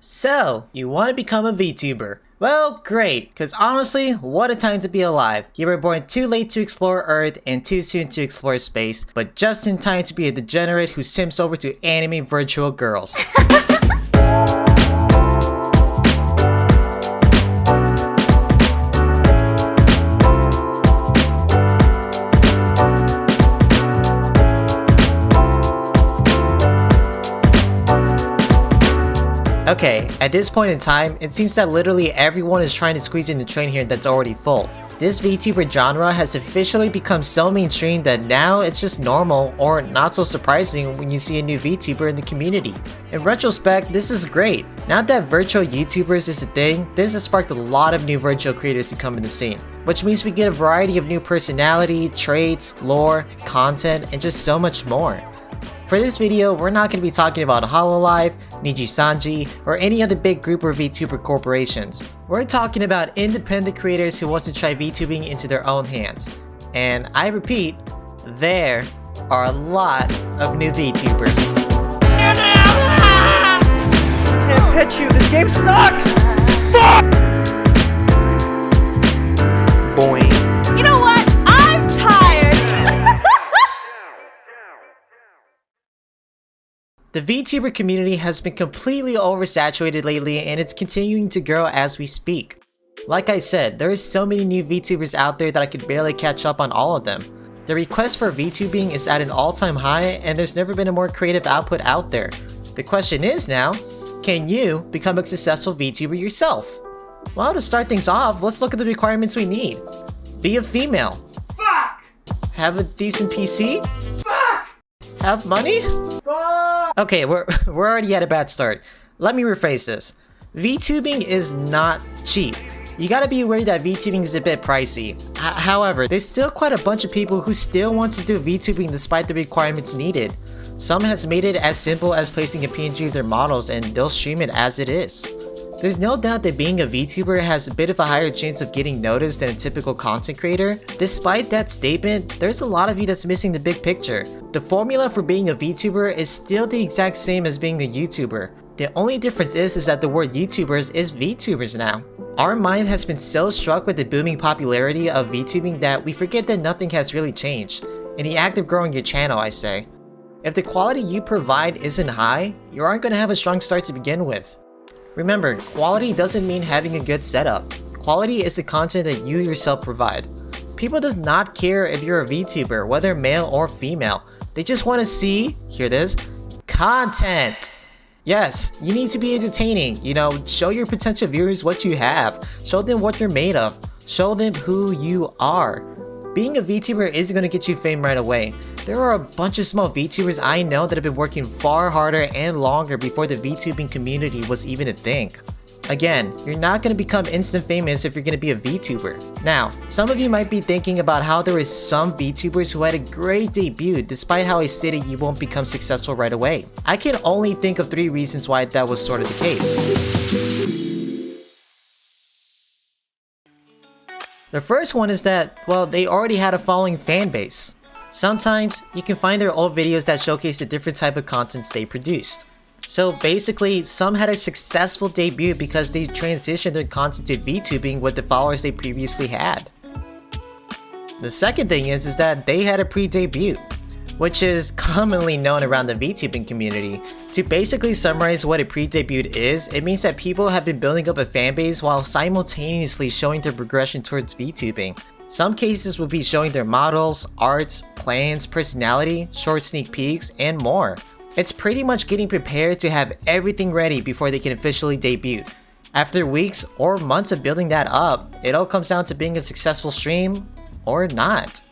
So, you want to become a VTuber? Well, great, cause honestly, what a time to be alive. You were born too late to explore Earth and too soon to explore space, but just in time to be a degenerate who simps over to anime virtual girls. Okay, at this point in time, it seems that literally everyone is trying to squeeze in the train here that's already full. This VTuber genre has officially become so mainstream that now it's just normal or not so surprising when you see a new VTuber in the community. In retrospect, this is great. Now that virtual YouTubers is a thing, this has sparked a lot of new virtual creators to come in the scene, which means we get a variety of new personality, traits, lore, content, and just so much more. For this video, we're not going to be talking about Hololive, Nijisanji, or any other big group or VTuber corporations. We're talking about independent creators who want to try VTubing into their own hands. And I repeat, there are a lot of new VTubers. I can't pet you, this game sucks! Fuck! Boing. You know what? I'm tired! The VTuber community has been completely oversaturated lately and it's continuing to grow as we speak. Like I said, there are so many new VTubers out there that I could barely catch up on all of them. The request for VTubing is at an all-time high and there's never been a more creative output out there. The question is now, can you become a successful VTuber yourself? Well, to start things off, let's look at the requirements we need. Be a female. Fuck! Have a decent PC? Fuck! Have money? Fuck! Okay, we're already at a bad start. Let me rephrase this. VTubing is not cheap. You gotta be aware that VTubing is a bit pricey. However, there's still quite a bunch of people who still want to do VTubing despite the requirements needed. Some has made it as simple as placing a PNG of their models and they'll stream it as it is. There's no doubt that being a VTuber has a bit of a higher chance of getting noticed than a typical content creator. Despite that statement, there's a lot of you that's missing the big picture. The formula for being a VTuber is still the exact same as being a YouTuber. The only difference is that the word YouTubers is VTubers now. Our mind has been so struck with the booming popularity of VTubing that we forget that nothing has really changed. In the act of growing your channel, I say. If the quality you provide isn't high, you aren't going to have a strong start to begin with. Remember, quality doesn't mean having a good setup. Quality is the content that you yourself provide. People does not care if you're a VTuber, whether male or female. They just want to see, hear this, content. Yes, you need to be entertaining, show your potential viewers what you have. Show them what you're made of. Show them who you are. Being a VTuber isn't going to get you fame right away. There are a bunch of small VTubers I know that have been working far harder and longer before the VTubing community was even a thing. Again, you're not going to become instant famous if you're going to be a VTuber. Now, some of you might be thinking about how there is some VTubers who had a great debut despite how I stated you won't become successful right away. I can only think of 3 reasons why that was sort of the case. The first one is that, well, they already had a following fan base. Sometimes, you can find their old videos that showcase the different type of contents they produced. So basically, some had a successful debut because they transitioned their content to VTubing with the followers they previously had. The second thing is that they had a pre-debut, which is commonly known around the VTubing community. To basically summarize what a pre-debut is, it means that people have been building up a fanbase while simultaneously showing their progression towards VTubing. Some cases will be showing their models, arts, plans, personality, short sneak peeks, and more. It's pretty much getting prepared to have everything ready before they can officially debut. After weeks or months of building that up, it all comes down to being a successful stream or not.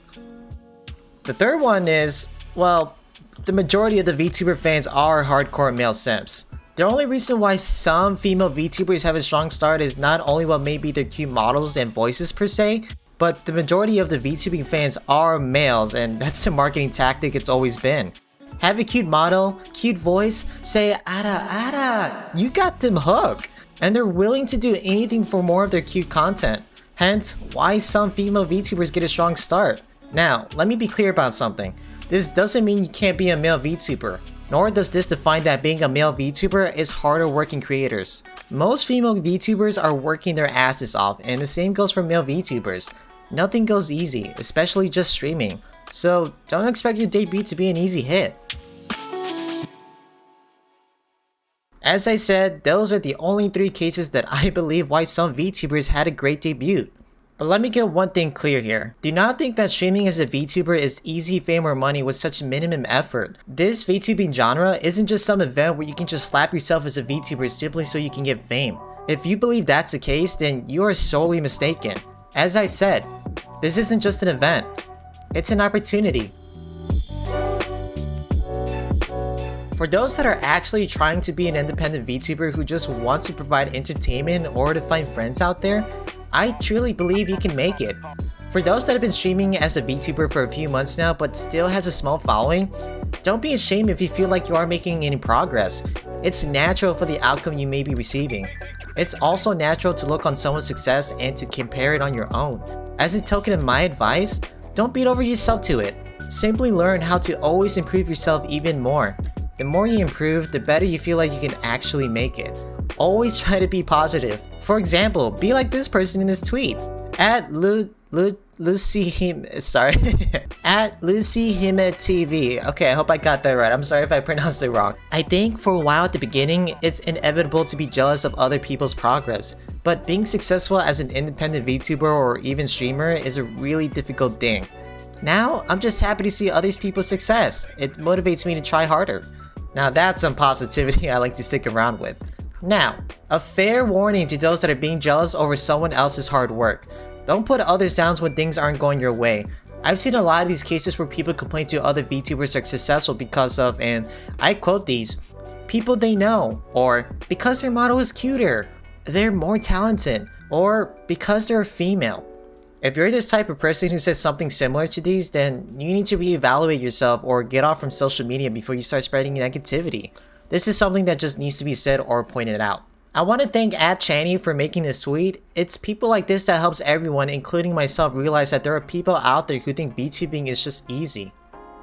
The third one is, well, the majority of the VTuber fans are hardcore male simps. The only reason why some female VTubers have a strong start is not only what may be their cute models and voices per se, but the majority of the VTubing fans are males and that's the marketing tactic it's always been. Have a cute model, cute voice, say "Ada, Ada," you got them hooked. And they're willing to do anything for more of their cute content. Hence, why some female VTubers get a strong start. Now, let me be clear about something. This doesn't mean you can't be a male VTuber. Nor does this define that being a male VTuber is harder working creators. Most female VTubers are working their asses off, and the same goes for male VTubers. Nothing goes easy, especially just streaming. So don't expect your debut to be an easy hit. As I said, those are the only 3 cases that I believe why some VTubers had a great debut. But let me get one thing clear here. Do not think that streaming as a VTuber is easy fame or money with such minimum effort. This VTubing genre isn't just some event where you can just slap yourself as a VTuber simply so you can get fame. If you believe that's the case, then you are sorely mistaken. As I said, this isn't just an event. It's an opportunity. For those that are actually trying to be an independent VTuber who just wants to provide entertainment or to find friends out there, I truly believe you can make it. For those that have been streaming as a VTuber for a few months now but still has a small following, don't be ashamed if you feel like you are making any progress. It's natural for the outcome you may be receiving. It's also natural to look on someone's success and to compare it on your own. As a token of my advice, don't beat over yourself to it. Simply learn how to always improve yourself even more. The more you improve, the better you feel like you can actually make it. Always try to be positive. For example, be like this person in this tweet. At Lucy Hime TV. Okay, I hope I got that right. I'm sorry if I pronounced it wrong. I think for a while at the beginning, it's inevitable to be jealous of other people's progress. But being successful as an independent VTuber or even streamer is a really difficult thing. Now, I'm just happy to see other people's success. It motivates me to try harder. Now that's some positivity I like to stick around with. Now, a fair warning to those that are being jealous over someone else's hard work. Don't put others down when things aren't going your way. I've seen a lot of these cases where people complain to other VTubers are successful because of, and I quote these, people they know, or because their model is cuter, they're more talented, or because they're female. If you're this type of person who says something similar to these, then you need to reevaluate yourself or get off from social media before you start spreading negativity. This is something that just needs to be said or pointed out. I want to thank @Channy for making this tweet. It's people like this that helps everyone, including myself, realize that there are people out there who think VTubing is just easy.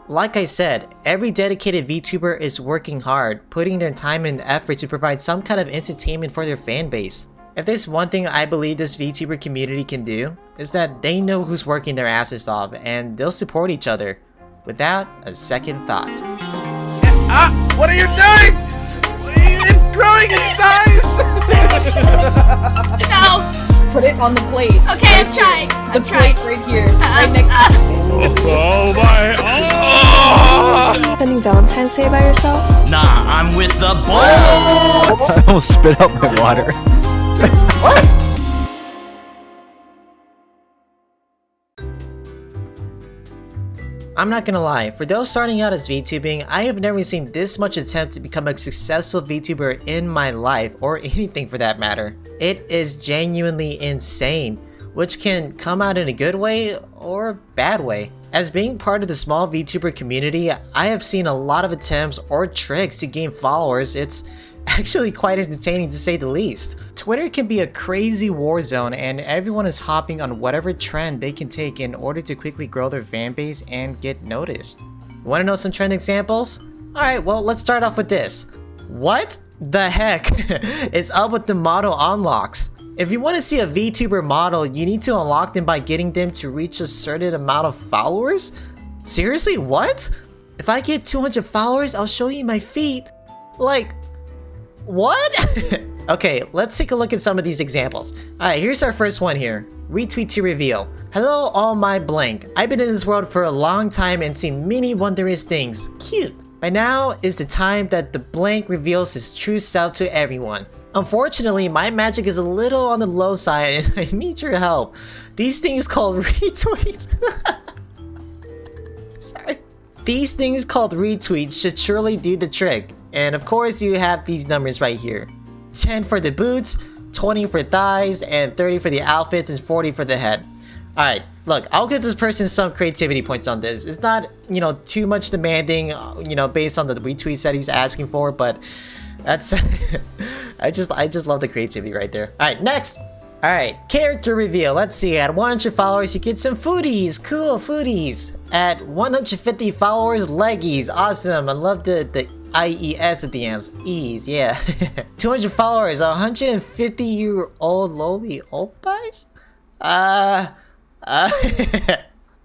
Like I said, every dedicated VTuber is working hard, putting their time and effort to provide some kind of entertainment for their fan base. If there's one thing I believe this VTuber community can do, is that they know who's working their asses off and they'll support each other without a second thought. What are you doing? It's growing in size! No! Put it on the plate. Okay, I'm trying. The plate right here. Right next to Oh my... Spending Valentine's Day by yourself? Nah, I'm with the boys! I almost spit out my water. What? I'm not gonna lie, for those starting out as VTubing, I have never seen this much attempt to become a successful VTuber in my life, or anything for that matter. It is genuinely insane, which can come out in a good way or bad way. As being part of the small VTuber community, I have seen a lot of attempts or tricks to gain followers. It's actually quite entertaining to say the least. Twitter can be a crazy war zone and everyone is hopping on whatever trend they can take in order to quickly grow their fan base and get noticed. Want to know some trend examples? Alright, well let's start off with this. What the heck is up with the model unlocks? If you want to see a VTuber model, you need to unlock them by getting them to reach a certain amount of followers? Seriously, what? If I get 200 followers, I'll show you my feet. Like, what? Okay, let's take a look at some of these examples. Alright, here's our first one here. Retweet to reveal. Hello all my blank. I've been in this world for a long time and seen many wondrous things. Cute. By now is the time that the blank reveals his true self to everyone. Unfortunately, my magic is a little on the low side and I need your help. These things called retweets. Sorry. These things called retweets should surely do the trick. And of course you have these numbers right here. 10 for the boots, 20 for thighs, and 30 for the outfits, and 40 for the head. Alright, look, I'll give this person some creativity points on this. It's not, too much demanding, based on the retweets that he's asking for, but that's... I just love the creativity right there. Alright, next! Alright, character reveal. Let's see, at 100 followers you get some foodies. Cool, foodies. At 150 followers, leggies. Awesome, I love the IES at the end. Ease, yeah. 200 followers, 150-year-old lowly opais?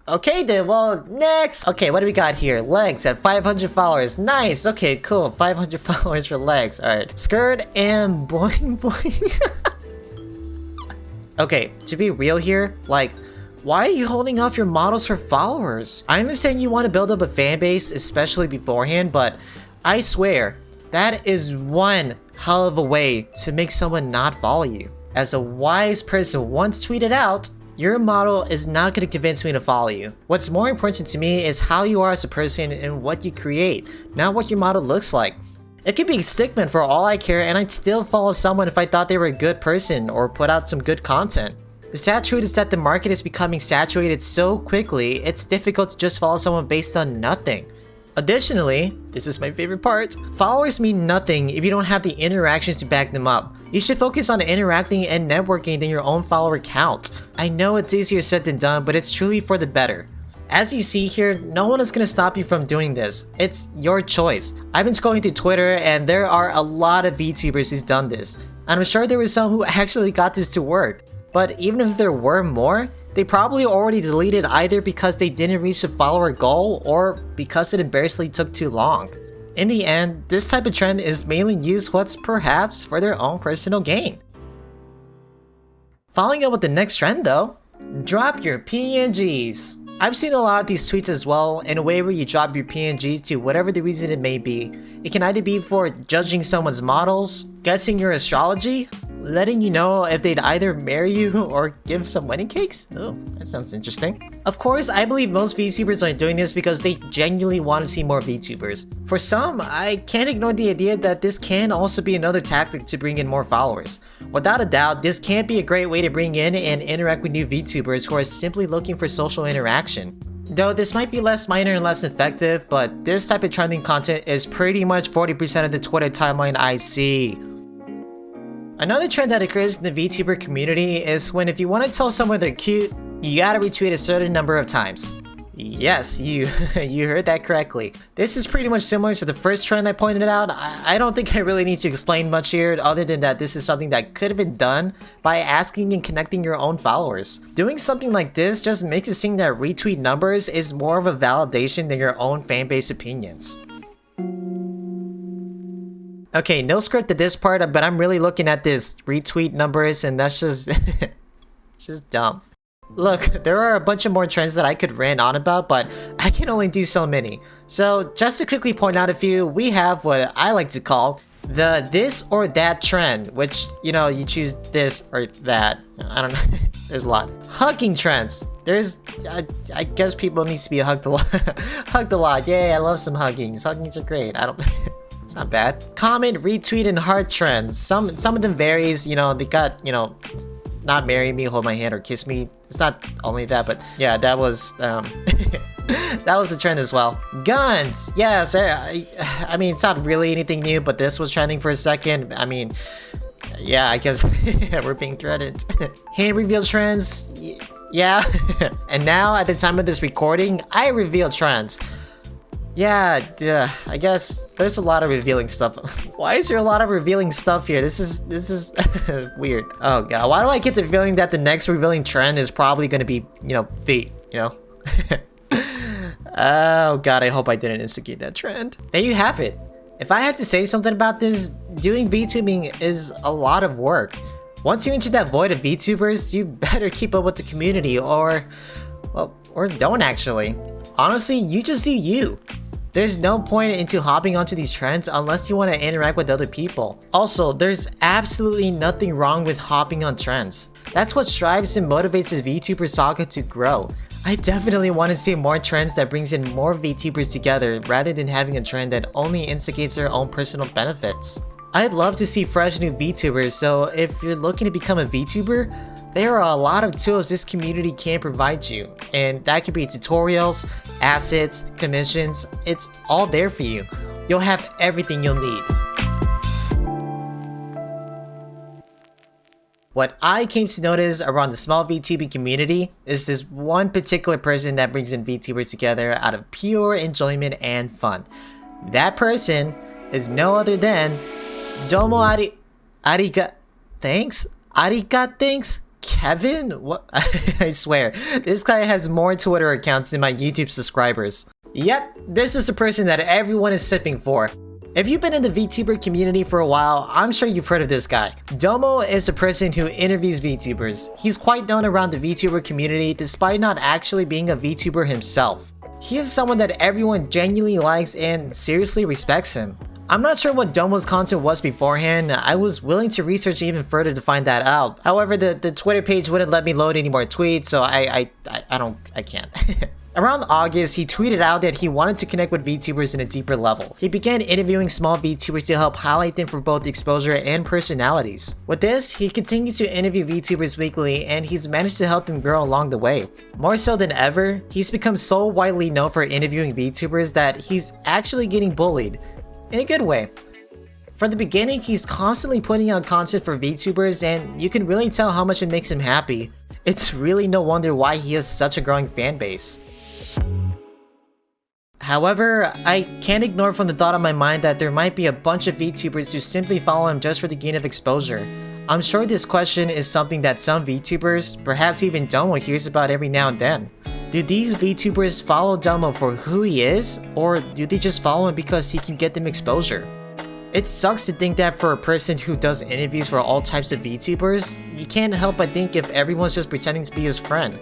Okay then, well, next! Okay, what do we got here? Legs at 500 followers. Nice, okay, cool. 500 followers for legs. Alright. Skirt and boing boing. Okay, to be real here, like, why are you holding off your models for followers? I understand you want to build up a fan base, especially beforehand, but I swear, that is one hell of a way to make someone not follow you. As a wise person once tweeted out, your model is not going to convince me to follow you. What's more important to me is how you are as a person and what you create, not what your model looks like. It could be a stickman for all I care, and I'd still follow someone if I thought they were a good person or put out some good content. The sad truth is that the market is becoming saturated so quickly, it's difficult to just follow someone based on nothing. Additionally, this is my favorite part, followers mean nothing if you don't have the interactions to back them up. You should focus on interacting and networking than your own follower count. I know it's easier said than done, but it's truly for the better. As you see here, no one is going to stop you from doing this. It's your choice. I've been scrolling through Twitter and there are a lot of VTubers who's done this. And I'm sure there were some who actually got this to work. But even if there were more, they probably already deleted either because they didn't reach the follower goal or because it embarrassingly took too long. In the end, this type of trend is mainly used what's perhaps for their own personal gain. Following up with the next trend though, drop your PNGs. I've seen a lot of these tweets as well, in a way where you drop your PNGs to whatever the reason it may be. It can either be for judging someone's models, guessing your astrology, letting you know if they'd either marry you or give some wedding cakes? Oh, that sounds interesting. Of course, I believe most VTubers are doing this because they genuinely want to see more VTubers. For some, I can't ignore the idea that this can also be another tactic to bring in more followers. Without a doubt, this can be a great way to bring in and interact with new VTubers who are simply looking for social interaction. Though this might be less minor and less effective, but this type of trending content is pretty much 40% of the Twitter timeline I see. Another trend that occurs in the VTuber community is when if you want to tell someone they're cute, you gotta retweet a certain number of times. Yes, you heard that correctly. This is pretty much similar to the first trend I pointed out. I don't think I really need to explain much here other than that this is something that could have been done by asking and connecting your own followers. Doing something like this just makes it seem that retweet numbers is more of a validation than your own fanbase opinions. Okay, no script to this part, but I'm really looking at this retweet numbers and that's just it's just dumb. Look, there are a bunch of more trends that I could rant on about, but I can only do so many. So just to quickly point out a few, we have what I like to call the this or that trend, which, you know, you choose this or that. I don't know, there's a lot. Hugging trends. There's, I guess people needs to be hugged a lot. Hugged a lot, yay, I love some huggings. Huggings are great, I don't... It's not bad. Comment, retweet, and heart trends. Some of them varies, you know, they got, you know, not marry me, hold my hand, or kiss me. It's not only that, but yeah, that was, that was the trend as well. Guns! Yes, I mean, it's not really anything new, but this was trending for a second. I mean, yeah, I guess we're being threatened. Hand reveal trends, yeah. And now, at the time of this recording, I reveal trends. Yeah, I guess there's a lot of revealing stuff. Why is there a lot of revealing stuff here? This is weird. Oh god, why do I get the feeling that the next revealing trend is probably gonna be, you know, feet, you know? Oh god, I hope I didn't instigate that trend. There you have it. If I had to say something about this, doing VTubing is a lot of work. Once you enter that void of VTubers, you better keep up with the community or, well, or don't actually. Honestly, you just do you. There's no point into hopping onto these trends unless you want to interact with other people. Also, there's absolutely nothing wrong with hopping on trends. That's what strives and motivates the VTuber saga to grow. I definitely want to see more trends that brings in more VTubers together rather than having a trend that only instigates their own personal benefits. I'd love to see fresh new VTubers, so if you're looking to become a VTuber, there are a lot of tools this community can provide you, and that could be tutorials, assets, commissions, it's all there for you. You'll have everything you'll need. What I came to notice around the small VTubing community is this one particular person that brings in VTubers together out of pure enjoyment and fun. That person is no other than Domo thanks? Kevin? What? I swear, this guy has more Twitter accounts than my YouTube subscribers. Yep, this is the person that everyone is sipping for. If you've been in the VTuber community for a while, I'm sure you've heard of this guy. Domo is a person who interviews VTubers. He's quite known around the VTuber community despite not actually being a VTuber himself. He is someone that everyone genuinely likes and seriously respects him. I'm not sure what Domo's content was beforehand. I was willing to research even further to find that out. However, the Twitter page wouldn't let me load any more tweets, so I can't. Around August, he tweeted out that he wanted to connect with VTubers in a deeper level. He began interviewing small VTubers to help highlight them for both exposure and personalities. With this, he continues to interview VTubers weekly and he's managed to help them grow along the way. More so than ever, he's become so widely known for interviewing VTubers that he's actually getting bullied. In a good way. From the beginning, he's constantly putting out content for VTubers and you can really tell how much it makes him happy. It's really no wonder why he has such a growing fan base. However, I can't ignore from the thought on my mind that there might be a bunch of VTubers who simply follow him just for the gain of exposure. I'm sure this question is something that some VTubers, perhaps even Domo, hears about every now and then. Do these VTubers follow Domo for who he is, or do they just follow him because he can get them exposure? It sucks to think that for a person who does interviews for all types of VTubers, you can't help but think if everyone's just pretending to be his friend.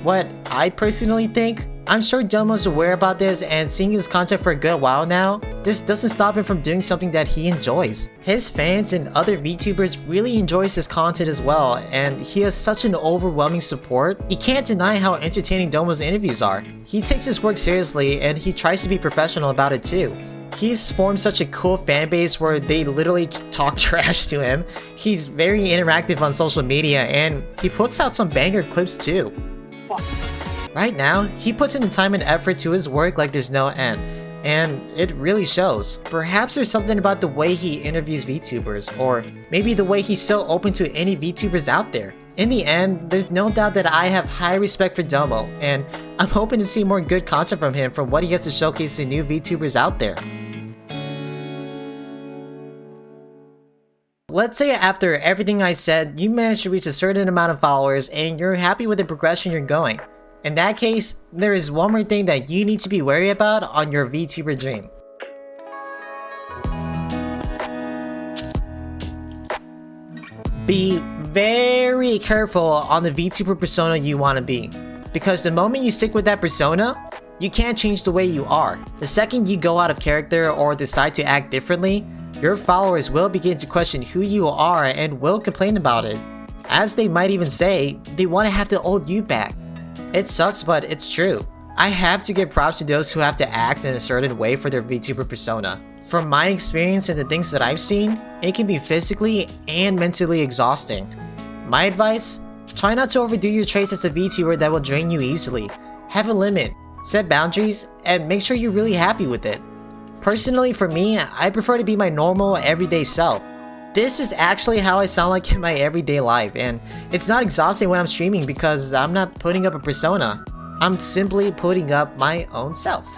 What I personally think, I'm sure Domo's aware about this and seeing his content for a good while now, this doesn't stop him from doing something that he enjoys. His fans and other VTubers really enjoys his content as well, and he has such an overwhelming support. You can't deny how entertaining Domo's interviews are. He takes his work seriously and he tries to be professional about it too. He's formed such a cool fan base where they literally talk trash to him. He's very interactive on social media and he puts out some banger clips too. Right now, he puts in the time and effort to his work like there's no end, and it really shows. Perhaps there's something about the way he interviews VTubers, or maybe the way he's so open to any VTubers out there. In the end, there's no doubt that I have high respect for Domo, and I'm hoping to see more good content from him from what he has to showcase to new VTubers out there. Let's say after everything I said, you managed to reach a certain amount of followers and you're happy with the progression you're going. In that case, there is one more thing that you need to be wary about on your VTuber dream. Be very careful on the VTuber persona you want to be. Because the moment you stick with that persona, you can't change the way you are. The second you go out of character or decide to act differently, your followers will begin to question who you are and will complain about it. As they might even say, they want to have the old you back. It sucks, but it's true. I have to give props to those who have to act in a certain way for their VTuber persona. From my experience and the things that I've seen, it can be physically and mentally exhausting. My advice? Try not to overdo your traits as a VTuber that will drain you easily. Have a limit, set boundaries, and make sure you're really happy with it. Personally, for me, I prefer to be my normal, everyday self. This is actually how I sound like in my everyday life, and it's not exhausting when I'm streaming because I'm not putting up a persona. I'm simply putting up my own self.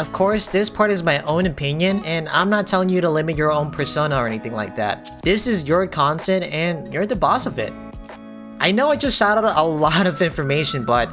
Of course, this part is my own opinion, and I'm not telling you to limit your own persona or anything like that. This is your content, and you're the boss of it. I know I just shouted out a lot of information, but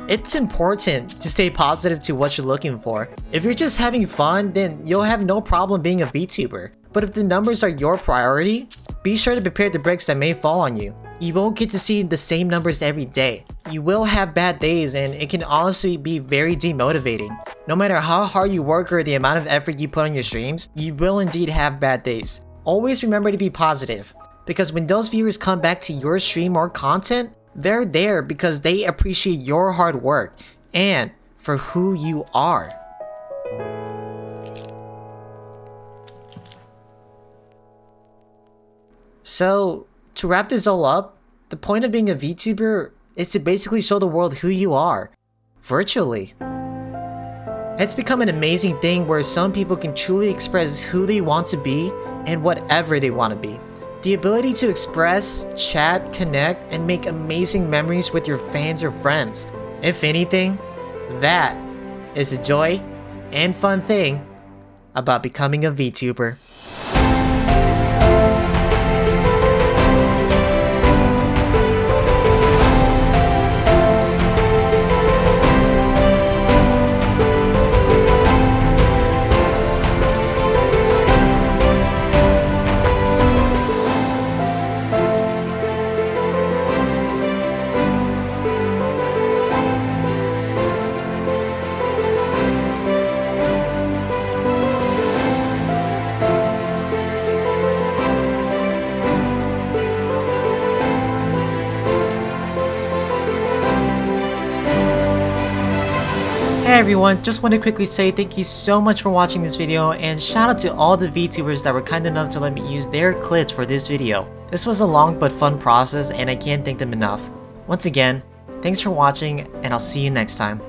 it's important to stay positive to what you're looking for. If you're just having fun, then you'll have no problem being a VTuber. But if the numbers are your priority, be sure to prepare the bricks that may fall on you. You won't get to see the same numbers every day. You will have bad days and it can honestly be very demotivating. No matter how hard you work or the amount of effort you put on your streams, you will indeed have bad days. Always remember to be positive, because when those viewers come back to your stream or content, they're there because they appreciate your hard work and for who you are. So, to wrap this all up, the point of being a VTuber is to basically show the world who you are, virtually. It's become an amazing thing where some people can truly express who they want to be and whatever they want to be. The ability to express, chat, connect, and make amazing memories with your fans or friends. If anything, that is the joy and fun thing about becoming a VTuber. Hey everyone, just want to quickly say thank you so much for watching this video, and shout out to all the VTubers that were kind enough to let me use their clips for this video. This was a long but fun process and I can't thank them enough. Once again, thanks for watching and I'll see you next time.